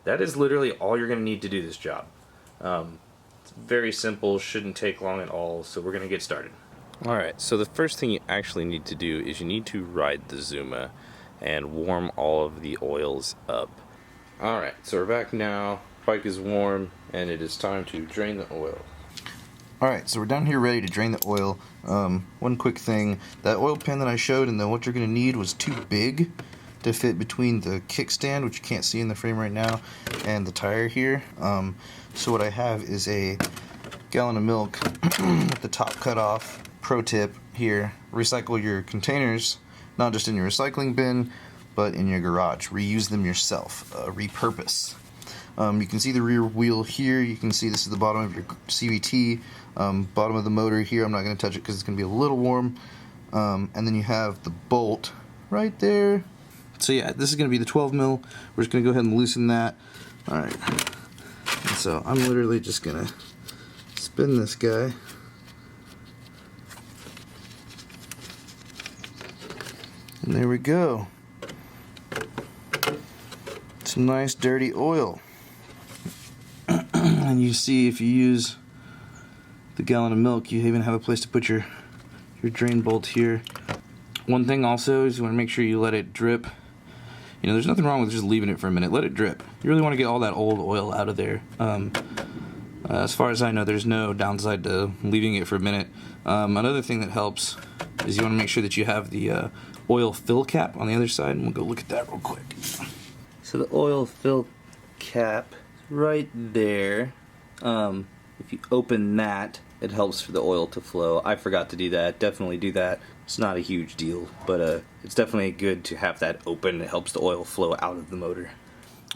That is literally all you're going to need to do this job. It's very simple, shouldn't take long at all, so we're going to get started. Alright, so the first thing you actually need to do is you need to ride the Zuma and warm all of the oils up. Alright, so we're back now, bike is warm, and it is time to drain the oil. Alright, so we're down here ready to drain the oil. One quick thing, that oil pan that I showed and then what you're going to need was too big to fit between the kickstand, which you can't see in the frame right now, and the tire here. So what I have is a gallon of milk with the top cut off. Pro tip here, recycle your containers, not just in your recycling bin, but in your garage. Reuse them yourself, repurpose. You can see the rear wheel here, you can see this is the bottom of your CVT, bottom of the motor here. I'm not going to touch it because it's going to be a little warm. And then you have the bolt right there. So yeah, this is going to be the 12 mil. We're just going to go ahead and loosen that. Alright, and so I'm literally just going to spin this guy. And there we go. Some nice dirty oil. And you see, if you use the gallon of milk, you even have a place to put your drain bolt here. One thing also is you want to make sure you let it drip. You know, there's nothing wrong with just leaving it for a minute. Let it drip. You really want to get all that old oil out of there. As far as I know, there's no downside to leaving it for a minute. Another thing that helps is you want to make sure that you have the oil fill cap on the other side, and we'll go look at that real quick. So the oil fill cap right there, if you open that, it helps for the oil to flow. I forgot to do that. Definitely do that. It's not a huge deal, but it's definitely good to have that open. It helps the oil flow out of the motor.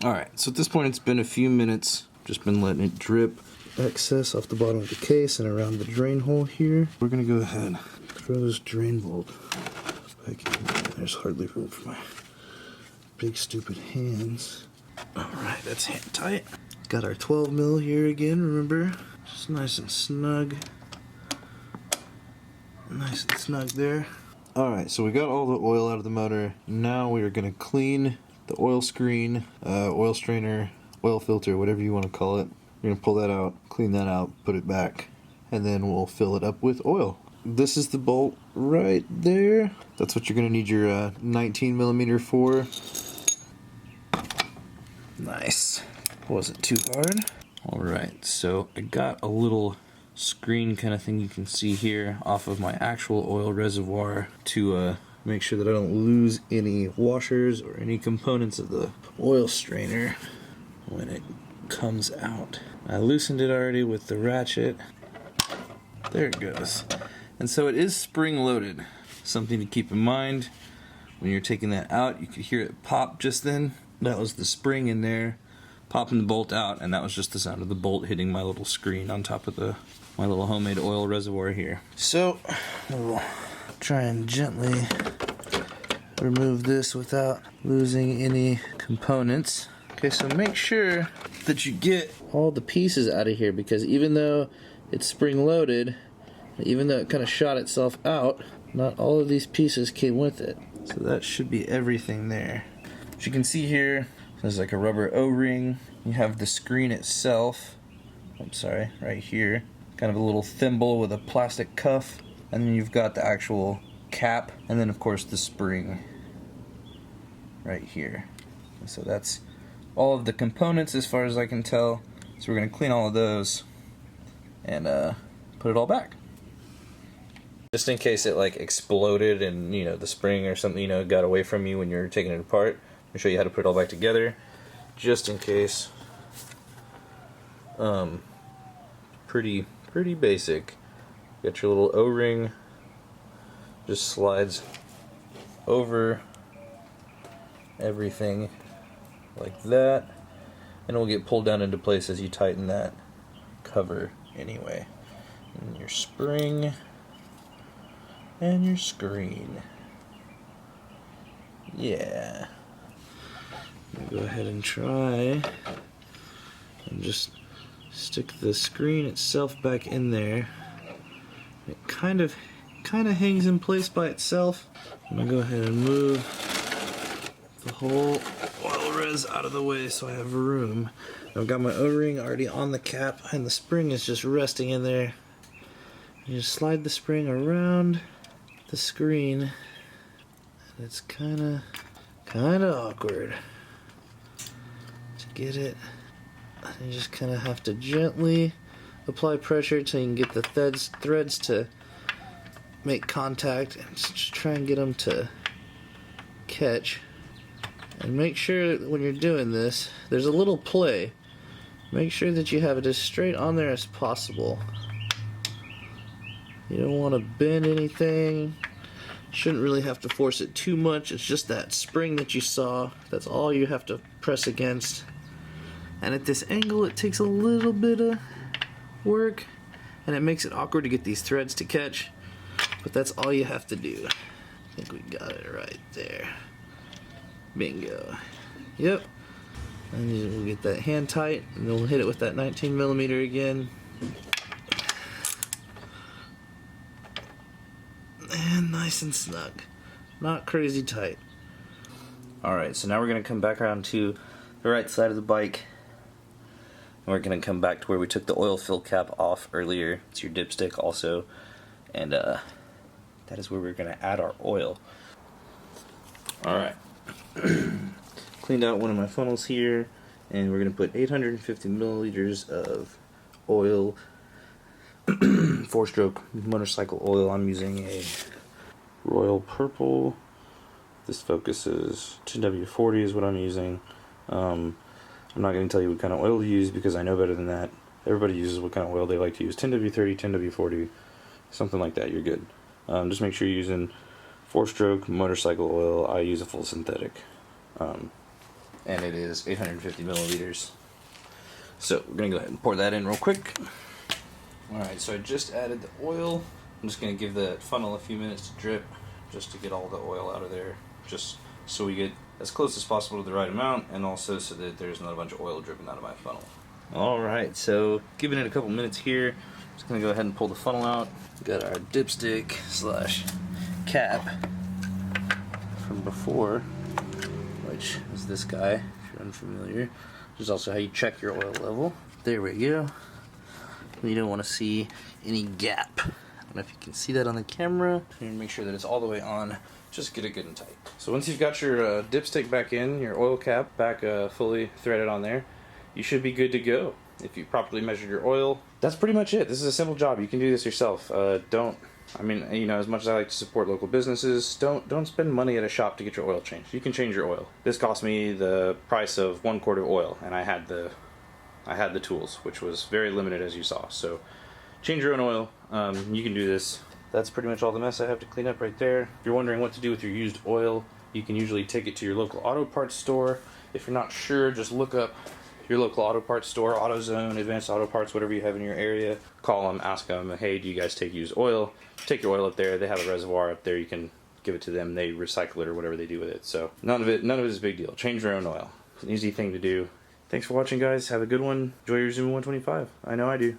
Alright, so at this point it's been a few minutes. Just been letting it drip excess off the bottom of the case and around the drain hole here. We're going to go ahead and throw this drain bolt back in. There's hardly room for my big stupid hands. Alright, that's hand tight. Got our 12 mil here again, remember? Just nice and snug. Nice and snug there. Alright, so we got all the oil out of the motor. Now we are going to clean the oil screen, oil strainer, oil filter, whatever you want to call it. We're going to pull that out, clean that out, put it back, and then we'll fill it up with oil. This is the bolt right there. That's what you're going to need your 19 millimeter for. Nice. Wasn't too hard. Alright, so I got a little screen kind of thing you can see here off of my actual oil reservoir to make sure that I don't lose any washers or any components of the oil strainer when it comes out. I loosened it already with the ratchet. There it goes. And so it is spring loaded. Something to keep in mind when you're taking that out. You could hear it pop just then. That was the spring in there popping the bolt out, and that was just the sound of the bolt hitting my little screen on top of my little homemade oil reservoir here. So we'll try and gently remove this without losing any components. Okay, so make sure that you get all the pieces out of here, because even though it's spring loaded, even though it kind of shot itself out, not all of these pieces came with it. So that should be everything there. As you can see here, there's like a rubber O-ring. You have the screen itself. I'm sorry, right here. Kind of a little thimble with a plastic cuff. And then you've got the actual cap. And then of course the spring right here. And so that's all of the components as far as I can tell. So we're going to clean all of those and put it all back. Just in case it like exploded and, you know, the spring or something, you know, got away from you when you're taking it apart. I'll show you how to put it all back together, just in case. Pretty basic. Got your little O-ring, just slides over everything like that, and it will get pulled down into place as you tighten that cover anyway. And your spring and your screen. Yeah. Go ahead and try and just stick the screen itself back in there. It kind of hangs in place by itself. I'm gonna go ahead and move the whole oil res out of the way so I have room. I've got my O-ring already on the cap and the spring is just resting in there. You just slide the spring around the screen and it's kinda awkward to get it. You just kinda have to gently apply pressure until you can get the threads to make contact and just try and get them to catch. And make sure that when you're doing this, there's a little play. Make sure that you have it as straight on there as possible. You don't want to bend anything. Shouldn't really have to force it too much. It's just that spring that you saw. That's all you have to press against. And at this angle, it takes a little bit of work, and it makes it awkward to get these threads to catch. But that's all you have to do. I think we got it right there. Bingo. Yep. And we'll get that hand tight, and then we'll hit it with that 19mm again. And nice and snug. Not crazy tight. Alright, so now we're going to come back around to the right side of the bike. And we're going to come back to where we took the oil fill cap off earlier. It's your dipstick also. And that is where we're going to add our oil. Alright. Cleaned out one of my funnels here, and we're going to put 850 milliliters of oil, 4-stroke motorcycle oil. I'm using a Royal Purple. This focuses 10W40 is what I'm using. I'm not going to tell you what kind of oil to use because I know better than that. Everybody uses what kind of oil they like to use. 10W30, 10W40, something like that, you're good. Just make sure you're using 4-stroke motorcycle oil. I use a full synthetic. And it is 850 milliliters. So we're going to go ahead and pour that in real quick. Alright, so I just added the oil. I'm just going to give the funnel a few minutes to drip just to get all the oil out of there. Just so we get as close as possible to the right amount, and also so that there's not a bunch of oil dripping out of my funnel. Alright, so giving it a couple minutes here. Just going to go ahead and pull the funnel out. Got our dipstick slash cap from before, which is this guy, if you're unfamiliar. This is also how you check your oil level. There we go. You don't want to see any gap. I don't know if you can see that on the camera. You need to make sure that it's all the way on. Just get it good and tight. So once you've got your dipstick back in, your oil cap back fully threaded on there, you should be good to go. If you properly measured your oil, that's pretty much it. This is a simple job. You can do this yourself. As much as I like to support local businesses, don't spend money at a shop to get your oil changed. You can change your oil. This cost me the price of 1 quart of oil, and I had the tools, which was very limited, as you saw. So change your own oil. You can do this. That's pretty much all the mess I have to clean up right there. If you're wondering what to do with your used oil, you can usually take it to your local auto parts store. If you're not sure, just look up your local auto parts store, AutoZone, Advanced Auto Parts, whatever you have in your area. Call them, ask them, hey, do you guys take used oil? Take your oil up there. They have a reservoir up there. You can give it to them. They recycle it or whatever they do with it. So none of it is a big deal. Change your own oil. It's an easy thing to do. Thanks for watching, guys. Have a good one. Enjoy your Zuma 125. I know I do.